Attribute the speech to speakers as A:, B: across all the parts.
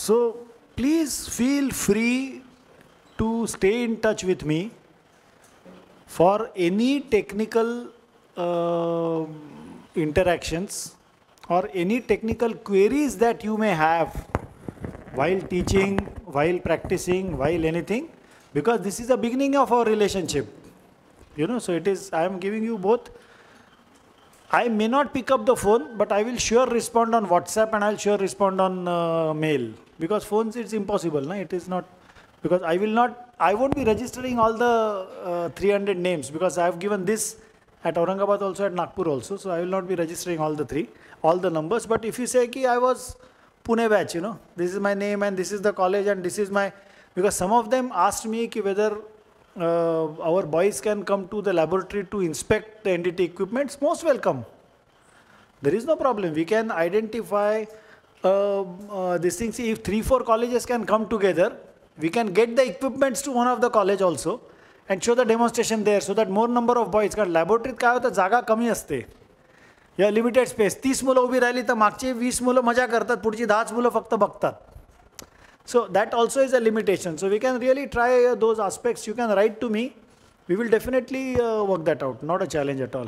A: So please feel free to stay in touch with me for any technical interactions or any technical queries that you may have while teaching, while practicing, while anything, because this is the beginning of our relationship. You know, so it is, I am giving you both. I may not pick up the phone, but I will sure respond on WhatsApp and I'll sure respond on mail, because phones it's impossible, na? It is not, because I won't be registering all the 300 names, because I have given this at Aurangabad also, at Nagpur also, so I will not be registering all the numbers. But if you say ki I was Pune batch, you know, this is my name and this is the college and this is my, because some of them asked me ki whether our boys can come to the laboratory to inspect the NDT equipments. Most welcome. There is no problem. We can identify these things. If 3-4 colleges can come together, we can get the equipments to one of the college also and show the demonstration there, so that more number of boys. Because laboratory काय होतं, जागा कमी असते, या limited space. 30 मुलं उभी राहिली तर मागचे 20 मुलं मजा करतात, पुढची 10 मुलं फक्त बघतात. So that also is a limitation. So we can really try those aspects. You can write to me. We will definitely work that out. Not a challenge at all.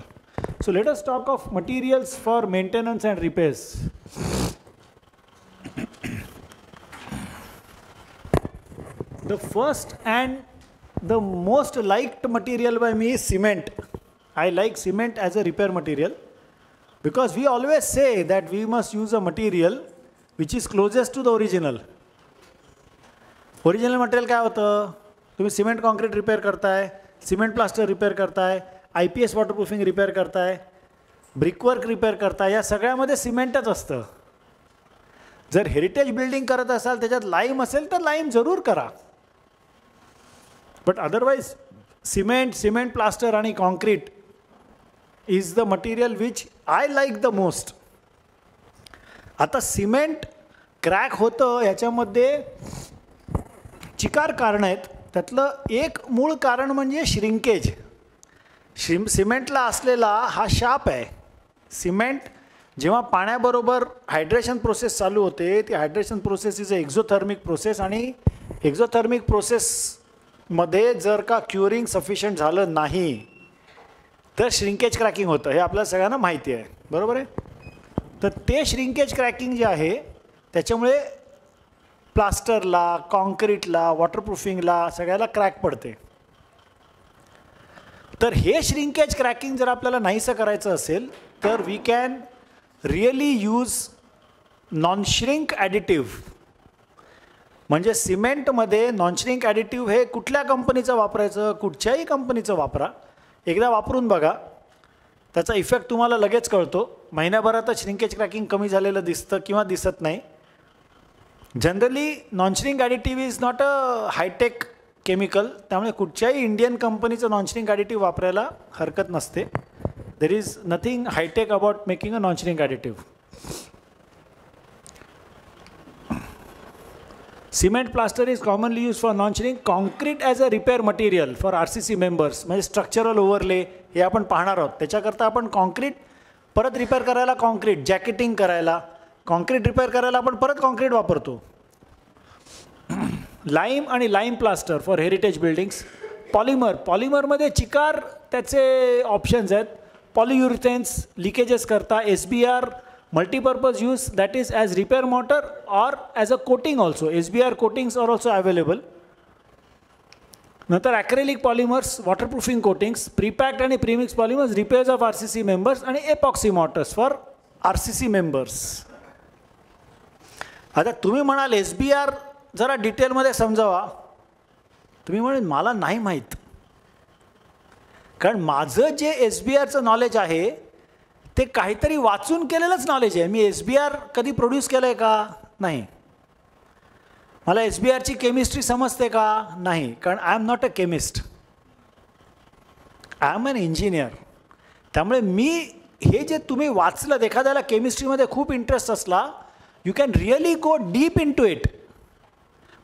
A: So let us talk of materials for maintenance and repairs. The first and the most liked material by me is cement. I like cement as a repair material, because we always say that we must use a material which is closest to the original. Original material काय होतं, तुम्ही cement concrete repair करताय, cement plaster repair करताय, IPS waterproofing repair करताय, brickwork repair करताय, या सगळ्यामध्ये सिमेंटच असतं. जर हेरिटेज बिल्डिंग करत असाल, त्याच्यात लाईम असेल तर लाईम जरूर करा, बट अदरवाईज सिमेंट प्लास्टर आणि concrete is the material which I like the most. आता सिमेंट क्रॅक होतं, याच्यामध्ये चिकार कारण आहेत. त्यातलं एक मूळ कारण म्हणजे श्रिंकेज. सिमेंटला असलेला हा शाप आहे. सिमेंट जेव्हा पाण्याबरोबर हायड्रेशन प्रोसेस चालू होते, ती hydration process is a exothermic process, आणि एक्झोथर्मिक प्रोसेसमध्ये जर का क्युरिंग सफिशियंट झालं नाही तर श्रिंकेज क्रॅकिंग होतं. हे आपल्याला सगळ्यांना माहिती आहे, बरोबर आहे. तर ते श्रिंकेज क्रॅकिंग जे आहे, त्याच्यामुळे प्लास्टरला, कॉन्क्रीटला, वॉटरप्रूफिंगला सगळ्याला क्रॅक पडते. तर हे श्रिंकेज क्रॅकिंग जर आपल्याला नाहीसं करायचं असेल तर we can really use non shrink additive. म्हणजे सिमेंटमध्ये नॉन-श्रिंक ॲडिटिव्ह हे कुठल्या कंपनीचं वापरायचं, कुठच्याही कंपनीचं वापरा, एकदा वापरून बघा, त्याचा इफेक्ट तुम्हाला लगेच कळतो. महिन्याभरातच श्रिंकेज क्रॅकिंग कमी झालेलं दिसतं किंवा दिसत नाही. Generally non shrink additive is not a hi tech chemical, त्यामुळे कुठच्याही इंडियन कंपनीचं नॉन-श्रिंक ॲडिटिव्ह वापरायला हरकत नसते. There is nothing hi tech about making a non shrink additive. Cement plaster is commonly use for non shrink. Concrete as a repair material for RCC members, म्हणजे structural overlay हे आपण पाहणार आहोत. त्याच्याकरता आपण कॉन्क्रीट परत रिपेअर करायला, कॉन्क्रीट जॅकेटिंग करायला, कॉन्क्रीट रिपेअर करायला आपण परत कॉन्क्रीट वापरतो. लाईम आणि lime plaster for heritage buildings. पॉलिमरमध्ये चिकार त्याचे ऑप्शन्स आहेत. पॉलियुरिथेन्स लिकेजेस करता. SBR multipurpose use, that is as repair mortar or as a coating also. SBR coatings are also available. नंतर acrylic polymers, waterproofing coatings, prepacked आणि premix polymers, repairs of RCC members, आणि epoxy mortars for RCC members. आता तुम्ही म्हणाल SBR जरा डिटेलमध्ये समजावा. तुम्ही म्हणाल मला नाही माहीत, कारण माझं जे SBRचं नॉलेज आहे ते काहीतरी वाचून केलेलंच नॉलेज आहे. मी SBR कधी प्रोड्यूस केलं आहे का? नाही. मला SBRची केमिस्ट्री समजते का? नाही, कारण I am not a chemist, I am an engineer. त्यामुळे मी हे जे तुम्ही वाचलं, एखाद्याला केमिस्ट्रीमध्ये खूप इंटरेस्ट असला, you can really go deep into it,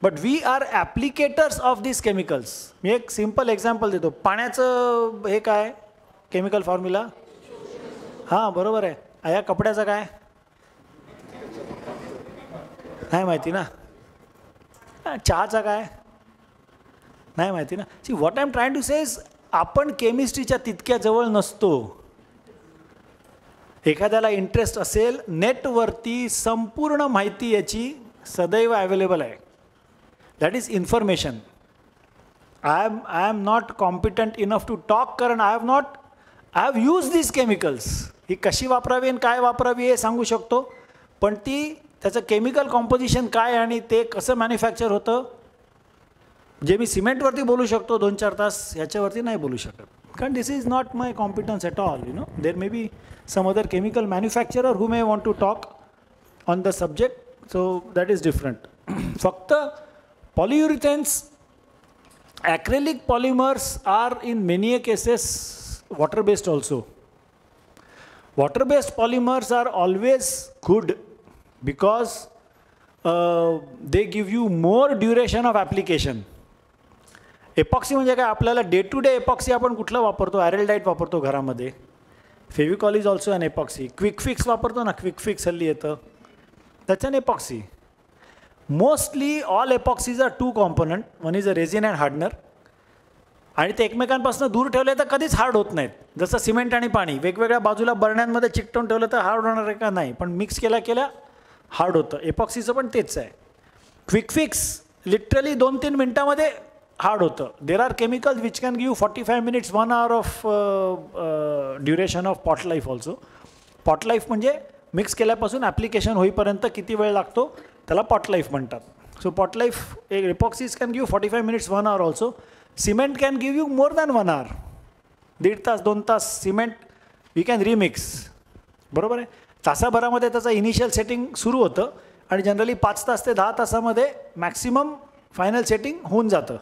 A: but we are applicators of this chemicals. मी एक सिम्पल एक्झाम्पल देतो. पाण्याचं हे काय केमिकल फॉर्म्युला? हां बरोबर आहे. या कपड्याचं काय? नाही माहिती ना. चहाचा काय नाही माहिती ना. See what I am trying to say is आपण केमिस्ट्रीच्या तितक्या जवळ नसतो. एखाद्याला इंटरेस्ट असेल, नेटवरती संपूर्ण माहिती याची सदैव अवेलेबल आहे. That is information. I am not competent enough to talk, कारण I have use this chemicals. ही कशी वापरावी आणि काय वापरावी हे सांगू शकतो, पण ती त्याचं केमिकल कॉम्पोजिशन काय आणि ते कसं मॅन्युफॅक्चर होतं, जे मी सिमेंटवरती बोलू शकतो 2-4 तास, ह्याच्यावरती नाही बोलू शकत. कारण this is not my competence at all. You know, there may be some other chemical manufacturer who may want to talk on the subject, so that is different. फक्त polyurethanes, acrylic polymers are in many cases water based also. Water based polymers are always good because they give you more duration of application. Epoxy म्हणजे काय, आपल्याला day to day epoxy आपण कुठलं वापरतो, Araldite वापरतो घरामध्ये. Fevicol is also an epoxy. Quick fix वापरतो ना, क्विक फिक्स हल्ली येतं, त्याचं an epoxy. Mostly all epoxies are 2 component. One is a resin and hardener. आणि ते एकमेकांपासून दूर ठेवले तर कधीच हार्ड होत नाहीत. जसं सिमेंट आणि पाणी वेगवेगळ्या बाजूला बरण्यांमध्ये चिकटवून ठेवलं तर हार्ड होणार आहे का, नाही, पण मिक्स केल्या हार्ड होतं. एपॉक्सीचं पण तेच आहे. क्विक फिक्स लिटरली 2-3 मिनटामध्ये हार्ड होतं. There are chemicals which can give 45 minutes 1 hour of duration of pot life also. Pot life म्हणजे मिक्स केल्यापासून ॲप्लिकेशन होईपर्यंत किती वेळ लागतो त्याला पॉट लाईफ म्हणतात. So pot life epoxies can give 45 minutes 1 hour also. Cement can give you more than 1 hour. 1.5 तास 2 तास सिमेंट वी कॅन रिमिक्स. बरोबर आहे. तासाभरामध्ये त्याचं इनिशियल सेटिंग सुरू होतं आणि जनरली 5 तास ते 10 तासामध्ये मॅक्सिमम फायनल सेटिंग होऊन जातं.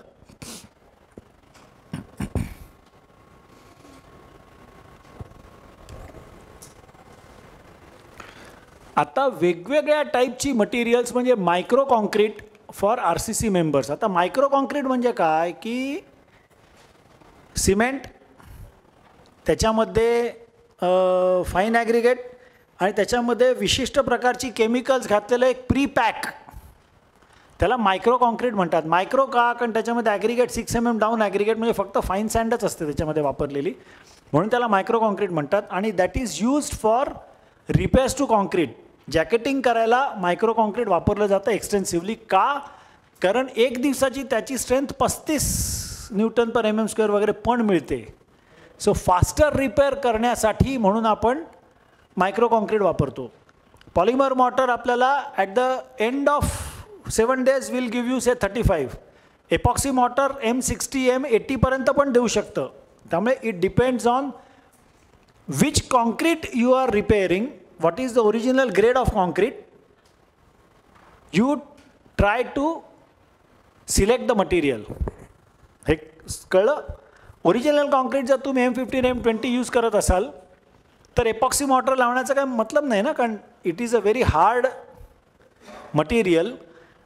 A: आता वेगवेगळ्या टाईपची मटेरियल्स म्हणजे micro concrete for RCC members. आता मायक्रो कॉन्क्रीट म्हणजे काय की सिमेंट, त्याच्यामध्ये फाईन ॲग्रिगेट आणि त्याच्यामध्ये विशिष्ट प्रकारची केमिकल्स घातलेलं एक प्री पॅक, त्याला मायक्रो कॉन्क्रीट म्हणतात. मायक्रो का, कारण त्याच्यामध्ये ॲग्रिगेट 6 mm डाऊन ॲग्रिगेट म्हणजे फक्त फाईन सँडच असते त्याच्यामध्ये वापरलेली, म्हणून त्याला मायक्रो कॉन्क्रीट म्हणतात. आणि that is used for repairs to concrete. Jacketing करायला मायक्रो कॉन्क्रीट वापरलं जातं एक्सटेन्सिव्हली. का, कारण 1 दिवसाची त्याची स्ट्रेंथ 35 Nm² वगैरे पण मिळते. सो फास्टर रिपेअर करण्यासाठी म्हणून आपण मायक्रो कॉन्क्रीट वापरतो. पॉलिमर मॉटर आपल्याला at the end of 7 days will give you say 35. Epoxy motor M60 M80 पर्यंत पण देऊ शकतं. त्यामुळे it depends on which concrete you are repairing, what is the original grade of concrete, you try to select the material. हे कळलं. Original concrete जर तुम्ही M15 M20 use करत असाल तर एपॉक्सी मॉटर लावण्याचा काही मतलब नाही ना, कारण it is a very hard material.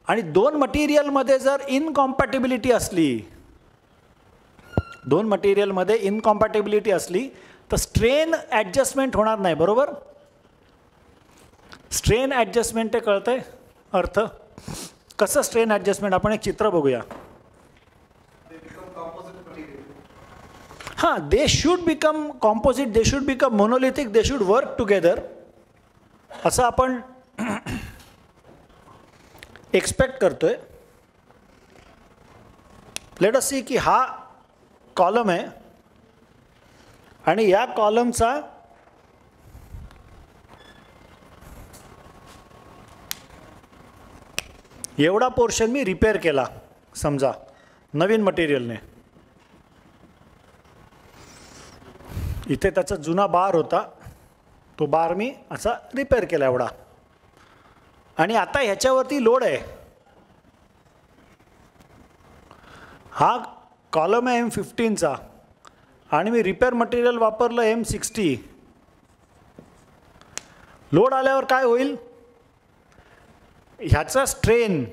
A: आणि 2 मटेरियलमध्ये जर इनकॉम्पॅटिबिलिटी असली, 2 मटेरियलमध्ये इनकॉम्पॅटिबिलिटी असली तर स्ट्रेन ॲडजस्टमेंट होणार नाही. बरोबर. स्ट्रेन ॲडजस्टमेंट ते कळतंय अर्थ. कसं स्ट्रेन ॲडजस्टमेंट, आपण एक चित्र बघूया. हां, they should become composite, they should become monolithic, they should work together, असं आपण एक्सपेक्ट करतोय. लेट अस सी की हा कॉलम आहे आणि या कॉलमचा एवढा पोर्शन मी रिपेअर केला समजा नवीन मटेरियलने. इथे त्याचा जुना बार होता, तो बार मी असा रिपेअर केला एवढा. आणि आता ह्याच्यावरती लोड आहे. हा कॉलम आहे M15चा आणि मी रिपेअर मटेरियल वापरलं M60. लोड आल्यावर काय होईल, ह्याचा स्ट्रेन,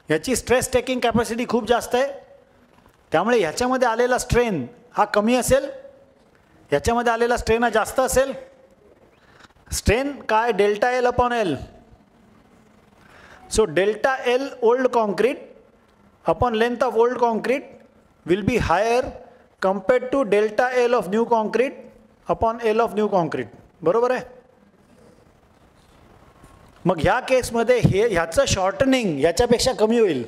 A: ह्याची स्ट्रेस टेकिंग कॅपॅसिटी खूप जास्त आहे. त्यामुळे ह्याच्यामध्ये आलेला स्ट्रेन हा कमी असेल, ह्याच्यामध्ये आलेला स्ट्रेन हा जास्त असेल. स्ट्रेन काय, ΔL/L. So ΔL old concrete upon length of old concrete will be higher compared to delta L of new concrete upon L of new concrete. बरोबर आहे? मग ह्या केसमध्ये ह्याचं शॉर्टनिंग याच्यापेक्षा कमी होईल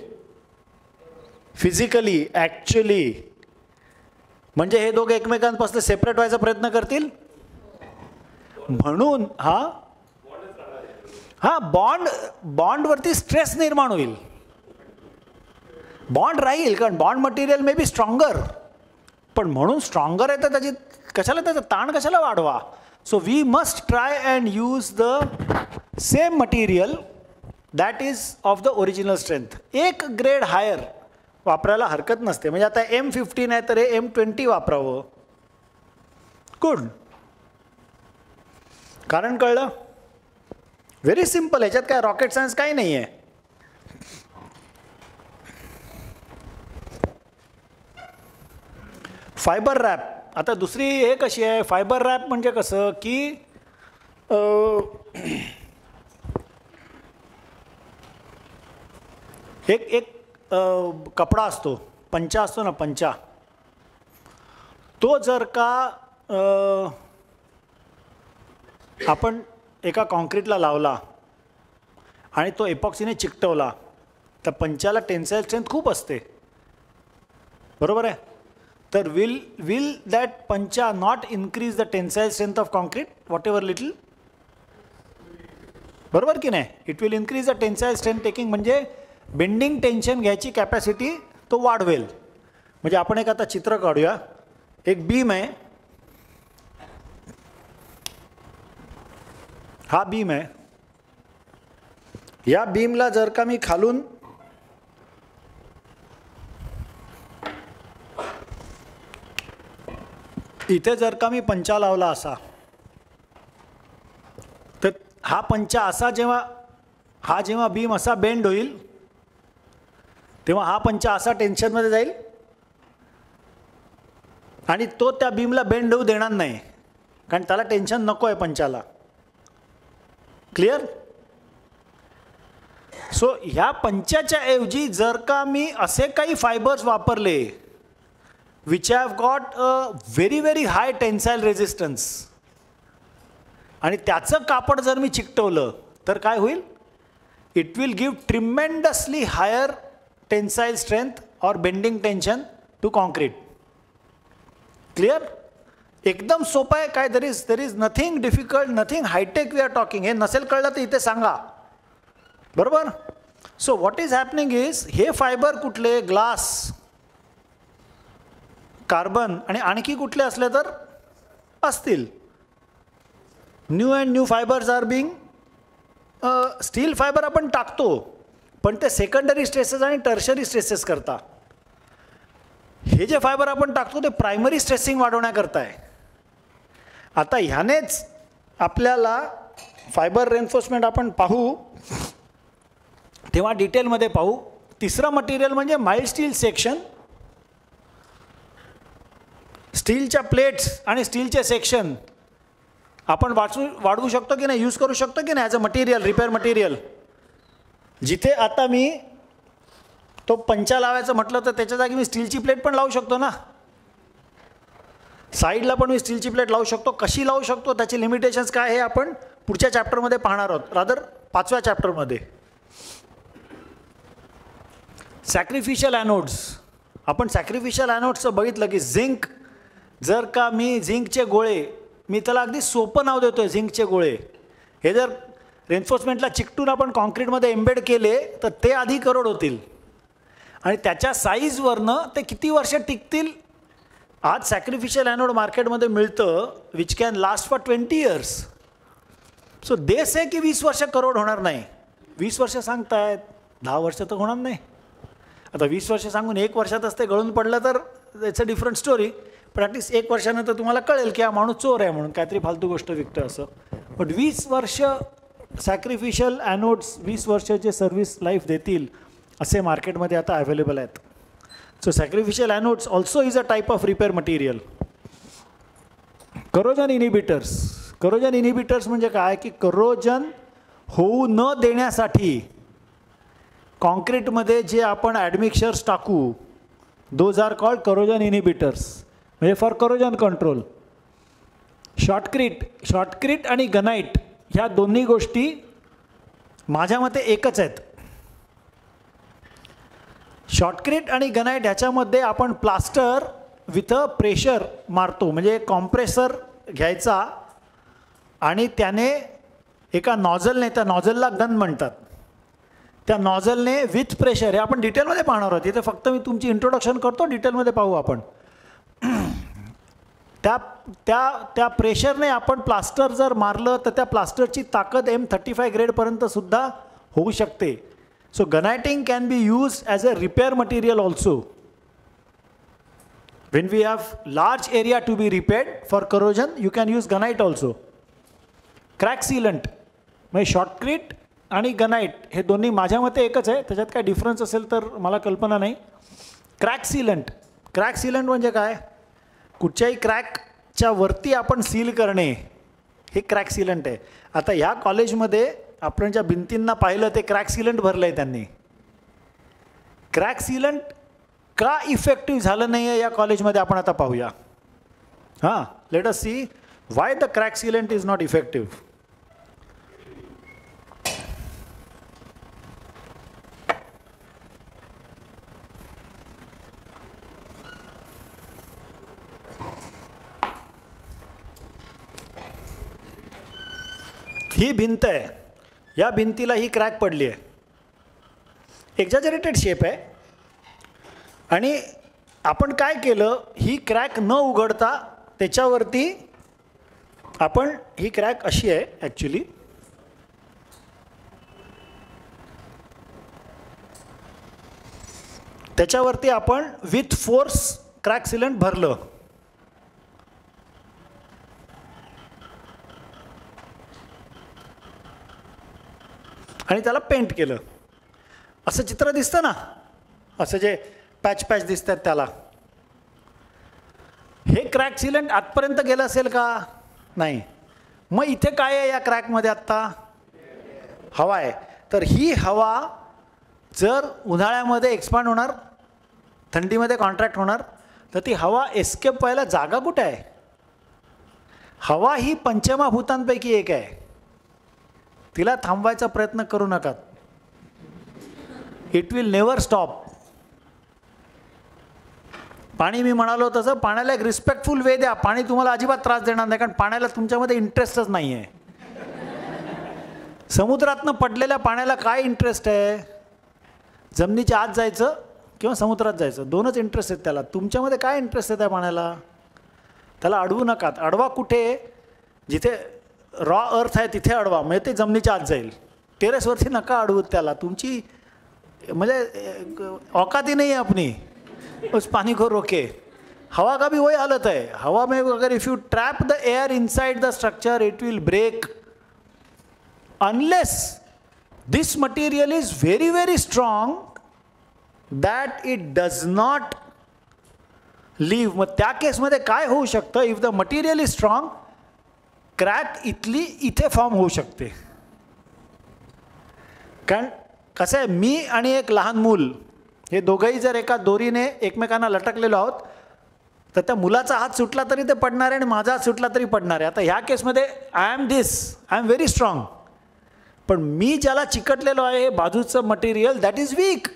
A: फिजिकली, ॲक्च्युली. म्हणजे हे दोघे एकमेकांपासून सेपरेट व्हायचा प्रयत्न करतील. म्हणून बॉन्डवरती स्ट्रेस निर्माण होईल. बॉन्ड राहील कारण bond material may be stronger, पण म्हणून स्ट्रॉंगर आहे तर त्याची कशाला त्याचा ताण कशाला वाढवा. So we must try and use the same material that is of the original strength. एक ग्रेड हायर वापरायला हरकत नसते. म्हणजे आता M15 आहे तर हे M20 वापरावं. गुड. कारण कळलं? Very simple. ह्याच्यात काय रॉकेट सायन्स काही नाही आहे. Fibre wrap. आता दुसरी हे कशी आहे, फायबर रॅप म्हणजे कसं की एक कपडा असतो, पंचा असतो ना, पंचा. तो जर का आपण एका कॉन्क्रीटला लावला आणि तो एपॉक्सीने चिकटवला तर पंचाला टेन्साईल स्ट्रेंथ खूप असते. बरोबर आहे? तर विल दॅट पंचा not increase the tensile strength of concrete what ever little? बरोबर की नाही? It will increase the tensile strength taking, म्हणजे बेंडिंग टेन्शन घ्यायची कॅपॅसिटी तो वाढवेल. म्हणजे आपण एक आता चित्र काढूया. एक बीम आहे, हा बीम आहे. या बीमला जर का मी खालून इथे जर का मी पंचा लावला असा, तर हा पंचा असा जेव्हा बीम असा बेंड होईल तेव्हा हा पंचा असा टेन्शनमध्ये जाईल आणि तो त्या बीमला बेंड होऊ देणार नाही कारण त्याला टेन्शन नको आहे पंचाला. क्लिअर? सो ह्या पंचाच्या ऐवजी जर का मी असे काही फायबर्स वापरले which have got a very high tensile resistance आणि त्याचं कापड जर मी चिकटवलं तर काय होईल? It will give tremendously higher tensile strength और bending tension to concrete. Clear? एकदम सोपं आहे. काय there is nothing difficult, nothing hi tech we are talking. हे नसेल कळलं तर इथे सांगा. बरोबर? So what is happening is, हे फायबर कुठले? ग्लास, कार्बन आणि आणखी कुठले असले तर असतील. New and new fibres are being, steel fibre आपण टाकतो पण ते सेकंडरी स्ट्रेसेस आणि टर्शरी स्ट्रेसेस करता. हे जे फायबर आपण टाकतो ते प्रायमरी स्ट्रेसिंग वाढवण्याकरता आहे. आता ह्यानेच आपल्याला फायबर रेन्फोर्समेंट आपण पाहू तेव्हा डिटेलमध्ये पाहू. तिसरं मटेरियल म्हणजे माइल्ड स्टील सेक्शन. स्टीलच्या प्लेट्स आणि स्टीलचे सेक्शन आपण वाढवू शकतो की नाही, यूज करू शकतो की नाही as a material, repair material. जिथे आता मी तो पंचा लावायचं म्हटलं तर त्याच्या जागी मी स्टीलची प्लेट पण लावू शकतो ना. साईडला पण मी स्टीलची प्लेट लावू शकतो. कशी लावू शकतो, त्याचे लिमिटेशन्स काय हे आपण पुढच्या चॅप्टरमध्ये पाहणार आहोत, रादर 5व्या चॅप्टरमध्ये. सॅक्रिफिशियल ॲनोड्स. आपण सॅक्रिफिशियल ॲनोड्सचं बघितलं की झिंक, जर का मी झिंकचे गोळे, मी त्याला अगदी सोपं नाव देतो आहे, झिंकचे गोळे. हे जर रेन्फोर्समेंटला चिकटून आपण कॉन्क्रीटमध्ये एम्बेड केले तर ते आधी करोड होतील आणि त्याच्या साईजवरनं ते किती वर्ष टिकतील. आज सॅक्रिफिशियल ॲनोड मार्केटमध्ये मिळतं which can last for 20 years. So देश आहे की 20 वर्ष करोड होणार नाही. 20 वर्ष सांगतायत, 10 वर्ष तर होणार नाही. आता 20 वर्ष सांगून 1 वर्षातच ते गळून पडलं तर इट्स अ डिफरंट स्टोरी. पण ॲटलिस्ट 1 वर्षानंतर तुम्हाला कळेल की हा माणूस चोर आहे म्हणून, काहीतरी फालतू गोष्ट विकतं असं. बट 20 वर्ष सॅक्रिफिशियल ॲनोड्स 20 वर्षाचे सर्व्हिस लाईफ देतील असे मार्केटमध्ये आता अवेलेबल आहेत. So sacrificial anodes also is a type of repair material. Corrosion inhibitors. Corrosion inhibitors म्हणजे काय की करोजन होऊ न देण्यासाठी कॉन्क्रीटमध्ये जे आपण ॲडमिक्चर्स टाकू, those are called corrosion inhibitors, म्हणजे फॉर करोजन कंट्रोल. शॉर्टक्रीट आणि गनाईट ह्या दोन्ही गोष्टी माझ्या मते एकच आहेत. शॉर्टक्रीट आणि गनाईट ह्याच्यामध्ये आपण प्लास्टर विथ अ प्रेशर मारतो, म्हणजे कॉम्प्रेसर घ्यायचा आणि त्याने एका नॉझलने, त्या नॉझलला गन म्हणतात, त्या नॉझलने विथ प्रेशर, हे आपण डिटेलमध्ये पाहणार आहोत, इथे फक्त मी तुमची इंट्रोडक्शन करतो, डिटेलमध्ये पाहू आपण. त्या प्रेशरने आपण प्लास्टर जर मारलं तर त्या प्लास्टरची ताकद M35 ग्रेडपर्यंत सुद्धा होऊ शकते. So guniting can be use as a repair material also. When we have large area to be repaired for corrosion, you can use gunite also. Crack sealant, म्हणजे शॉर्टक्रीट आणि गनाईट हे दोन्ही माझ्या मते एकच आहे, त्याच्यात काय डिफरन्स असेल तर मला कल्पना नाही. क्रॅक सीलंट म्हणजे काय, कुठच्याही क्रॅकच्या वरती आपण सील करणे, हे क्रॅक सीलंट आहे. आता ह्या कॉलेजमध्ये आपण ज्या भिंतींना पाहिलं ते क्रॅक सीलंट भरलं आहे त्यांनी. क्रॅक सीलंट का इफेक्टिव्ह झालं नाही आहे या कॉलेजमध्ये आपण आता पाहूया. हां, let us see why the crack sealant is not effective. ही भिंत आहे, या भिंतीला ही क्रॅक पडली आहे, एक्झॅजरेटेड शेप आहे, आणि आपण काय केलं, ही क्रॅक न उघडता त्याच्यावरती आपण, ही क्रॅक अशी आहे ॲक्च्युली, त्याच्यावरती आपण विथ फोर्स क्रॅक सीलंट भरलं. आणि त्याला पेंट केलं. असं चित्र दिसतं ना, असं जे पॅच दिसतात त्याला. हे क्रॅक सीलंट आतपर्यंत गेलं असेल का, नाही. मग इथे काय आहे या क्रॅकमध्ये आत्ता, हवा आहे. तर ही हवा जर उन्हाळ्यामध्ये एक्सपांड होणार, थंडीमध्ये कॉन्ट्रॅक्ट होणार, तर ती हवा एस्केप व्हायला जागा कुठे आहे. हवा ही पंचमहाभूतांपैकी एक आहे, तिला थांबवायचा प्रयत्न करू नका. It will never stop. पाणी मी म्हणालो तसं, पाण्याला एक रिस्पेक्टफुल वे द्या, पाणी तुम्हाला अजिबात त्रास देणार नाही, कारण पाण्याला तुमच्यामध्ये इंटरेस्टच नाही आहे. समुद्रातनं पडलेल्या पाण्याला काय इंटरेस्ट आहे, जमिनीच्या आत जायचं किंवा समुद्रात जायचं, दोनच इंटरेस्ट आहेत त्याला. तुमच्यामध्ये काय इंटरेस्ट आहे त्या पाण्याला, त्याला अडवू नका. अडवा कुठे, जिथे रॉ अर्थ आहे तिथे अडवा, म्हणजे ते जमिनीच्या आत जाईल. टेरेसवरती नका अडवू त्याला, तुमची म्हणजे औकात ही नहीं है अपनी उस पानी को रोके. हवा का भी वही हालत है. हवा में अगर if you trap the air inside the structure it will break unless this material is very very strong that it does not leave. मग त्या केसमध्ये काय होऊ शकतं, if the material is strong, crack इथे फॉर्म होऊ शकते. कारण कसं आहे, मी आणि एक लहान मूल हे दोघंही जर एका दोरीने एकमेकांना लटकलेलो आहोत, तर त्या मुलाचा हात सुटला तरी ते पडणार आहे आणि माझा हात सुटला तरी पडणार आहे. आता ह्या केसमध्ये आय एम व्हेरी स्ट्रॉंग, पण मी ज्याला चिकटलेलो आहे हे बाजूचं मटेरियल दॅट इज वीक.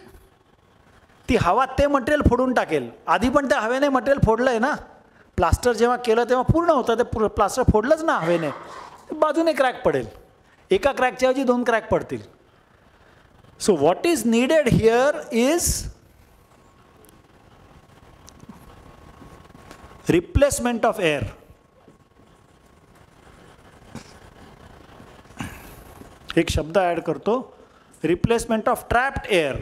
A: ती हवा ते मटेरियल फोडून टाकेल. आधी पण त्या हवेने मटेरियल फोडलं आहे ना, प्लास्टर जेव्हा केलं तेव्हा पूर्ण होतं, ते प्लास्टर फोडलंच ना हवेने, बाजूने क्रॅक पडेल. एका क्रॅकच्या ऐवजी 2 क्रॅक पडतील. So what is needed here is replacement of air. एक शब्द ॲड करतो, replacement of trapped air.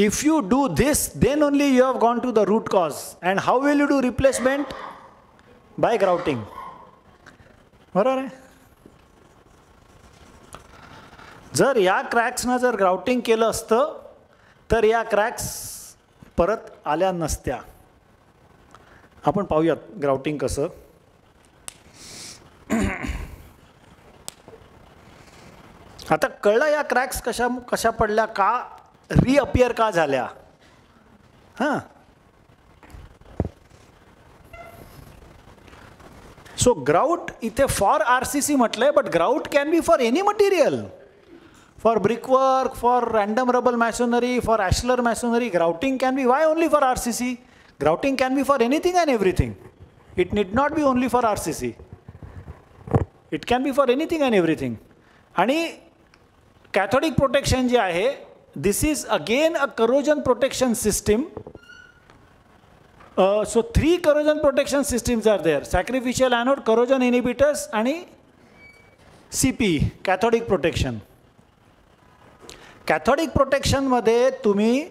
A: If you do this, then only you have gone to the root cause. And how will you do replacement? By grouting. बरोबर आहे. जर या क्रॅक्सनं जर grouting केलं असतं तर या क्रॅक्स परत आल्या नसत्या. आपण पाहूयात ग्राउटिंग कसं. आता कळलं या क्रॅक्स कशा कशा पडल्या, का रिअपियर का झाल्या. हां, सो ग्राउट इथे फॉर RCC म्हटलंय, but grout can be for any material. For brickwork, for random rubble masonry, for ashlar masonry, grouting can be. Why only for RCC? Grouting can be for anything and everything. It need not be only for RCC. It can be for anything and everything. आणि cathodic protection जे आहे, this is again a corrosion protection system. So 3 corrosion protection systems are there: sacrificial anode, corrosion inhibitors, आणि CP, cathodic protection. Cathodic प्रोटेक्शनमध्ये तुम्ही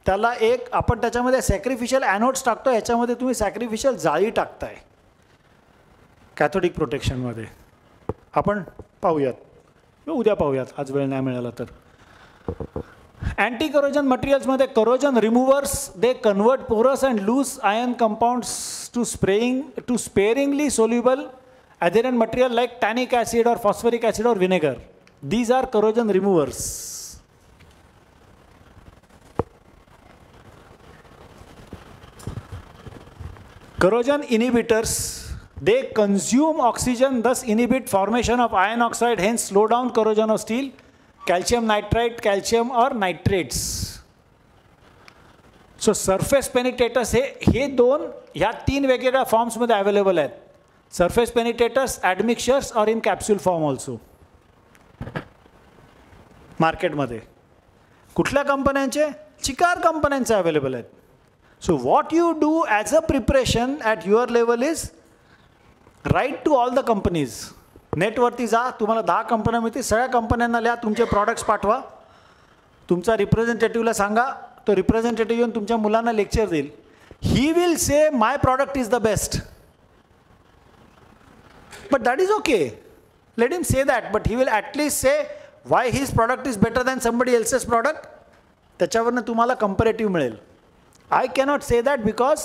A: त्याला एक, आपण त्याच्यामध्ये सॅक्रिफिशियल ॲनोड्स टाकतो, याच्यामध्ये तुम्ही सॅक्रिफिशियल जाळी टाकताय. कॅथोडिक प्रोटेक्शनमध्ये आपण पाहूयात, उद्या पाहूयात, आज वेळ नाही मिळाला तर. अँटी करोजन मटेरियल्समध्ये corrosion removers, they convert porous and loose ion compounds to sparingly soluble adherent material like tannic acid or phosphoric acid or vinegar. These are corrosion removers. Corrosion inhibitors, they consume oxygen, thus inhibit formation of iron oxide, hence slow down corrosion of steel. Calcium nitride, calcium or nitrates. So surface penetrators हे दोन, ह्या 3 वेगवेगळ्या फॉर्म्समध्ये available आहेत. Surface penetrators, admixtures or in capsule form also. मार्केटमध्ये कुठल्या कंपन्यांचे? चिकार कंपन्यांचे available आहेत. So what you do as a preparation at your level is write to all the companies. नेटवरती जा, तुम्हाला 10 कंपन्या मिळतील, सगळ्या कंपन्यांना लिहा, तुमचे प्रॉडक्ट्स पाठवा, तुमचा रिप्रेझेंटेटिव्हला सांगा, तो रिप्रेझेंटेटिव्ह येऊन तुमच्या मुलांना लेक्चर देईल. He will say my product is the best. But that is okay, let him say that, but he will at least say Y his product is better than somebody else's product. त्याच्यावरनं तुम्हाला comparative मिळेल. I cannot say that because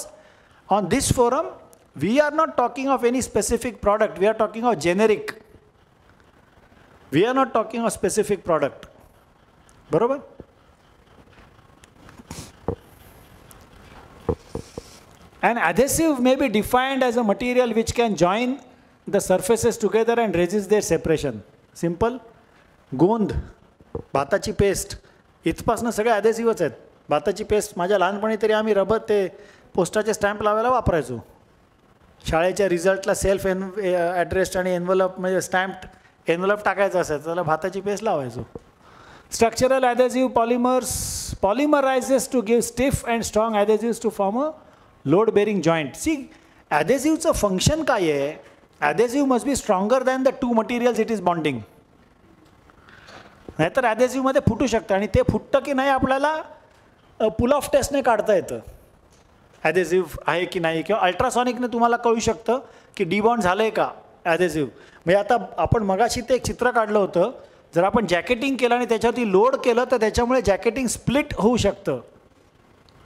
A: on this forum we are not talking of any specific product, we are talking of generic. We are not talking of specific product. बरोबर? An adhesive may be defined as a material which can join the surfaces together and resist their separation. Simple. गोंद, भाताची paste, इथपासनं सगळे adhesiveच आहेत. भाताची paste माझ्या लहानपणी तरी आम्ही रबर ते पोस्टाचे स्टॅम्प लावायला वापरायचो. शाळेच्या रिझल्टला सेल्फ ॲड्रेस्ड आणि एन्व्हलप म्हणजे स्टॅम्प्ड एन्व्हलप टाकायचं असायचं, त्याला भाताची पेस्ट लावायचो. Structural adhesive polymerises to give stiff and strong adhesives to form a load bearing joint. See ॲडेसिव्हचं फंक्शन काय आहे? Adhesive must be stronger than the 2 materials it is bonding. नाहीतर ॲडेसिव्हमध्ये फुटू शकतं, आणि ते फुटतं की नाही आपल्याला पुल ऑफ टेस्टने काढता येतं. ॲडेसिव्ह आहे की नाही, किंवा अल्ट्रासॉनिकने तुम्हाला कळू शकतं की डिबॉन्ड झालं आहे का ॲडेसिव्ह. म्हणजे आता आपण मगाशी ते एक चित्र काढलं होतं, जर आपण जॅकेटिंग केलं आणि त्याच्यावरती लोड केलं तर त्याच्यामुळे जॅकेटिंग स्प्लिट होऊ शकतं,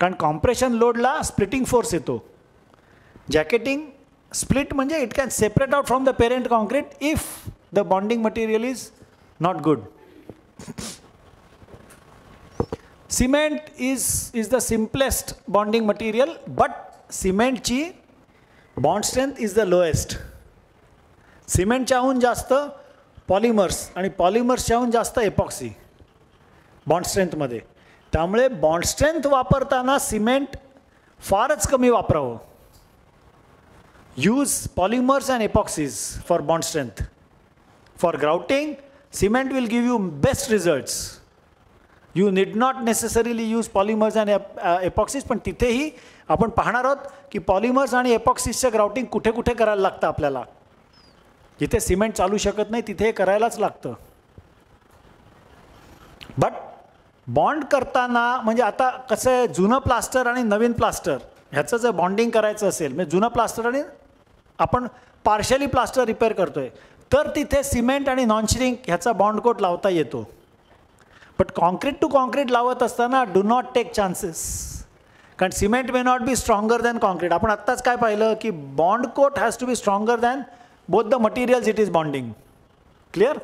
A: कारण कॉम्प्रेशन लोडला स्प्लिटिंग फोर्स येतो. जॅकेटिंग स्प्लिट म्हणजे it can separate out from the parent concrete if the bonding material is not good. Cement is the simplest bonding material, but cement ची bond strength is the lowest. Cement च्याहून जास्त polymers आणि पॉलिमर्सच्याहून जास्त epoxy bond स्ट्रेंथमध्ये. त्यामुळे bond strength वापरताना cement फारच कमी वापरावं. Use polymers and epoxies for bond strength. For grouting cement will give you best results. You need not necessarily use polymers आणि epoxies, पण तिथेही आपण पाहणार आहोत की पॉलिमर्स आणि एपॉक्सिसचं ग्राउटिंग कुठे कुठे करायला लागतं आपल्याला. जिथे सिमेंट चालू शकत नाही तिथे करायलाच लागतं. बट बॉन्ड करताना म्हणजे आता कसं आहे, जुनं प्लास्टर आणि नवीन प्लास्टर ह्याचं जर बॉन्डिंग करायचं असेल, म्हणजे जुनं प्लास्टर आणि आपण पार्शली प्लास्टर रिपेअर करतोय, तर तिथे सिमेंट आणि नॉन श्रिंक ह्याचा बॉन्ड कोट लावता येतो. बट कॉन्क्रीट टू कॉन्क्रीट लावत असताना डू नॉट टेक चान्सेस, कारण cement may not be stronger than concrete. आपण आत्ताच काय पाहिलं की bond coat has to be stronger than both the materials it is bonding. Clear?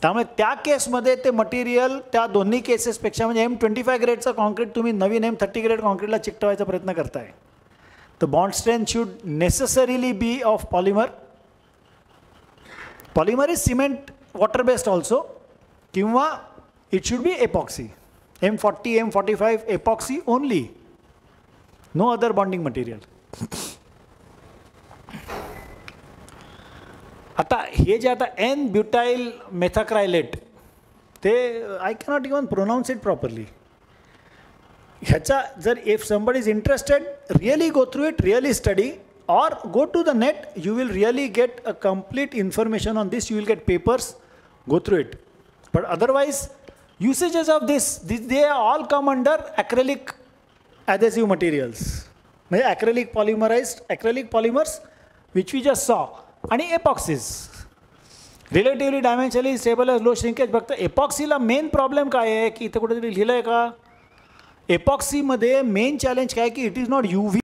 A: त्यामुळे त्या केसमध्ये ते मटेरियल त्या दोन्ही केसेसपेक्षा म्हणजे M25 ग्रेडचं कॉन्क्रीट तुम्ही नवीन M30 ग्रेड कॉन्क्रीटला चिकटवायचा प्रयत्न करताय, तर bond strength should necessarily be of polymer. Polymer is cement water based also, किंवा it should be epoxy. M40, M45 epoxy only, no other bonding material. आता हे जे आता N-ब्युटाइल मेथाक्रायलेट, ते I cannot even pronounce it properly. ह्याचा जर if somebody is interested, really go through it, really study, or go to the net, you will really get a complete information on this. You will get papers, go through it. But otherwise, usages of this they all come under acrylic adhesive materials. Acrylic polymerized, acrylic polymers, which we just saw, and epoxies. Relatively dimensionally stable as low shrinkage. फक्त epoxy ला main problem काय आहे की इथे कुठेतरी लिहिलंय का? epoxy मध्ये main challenge काय की it is not UV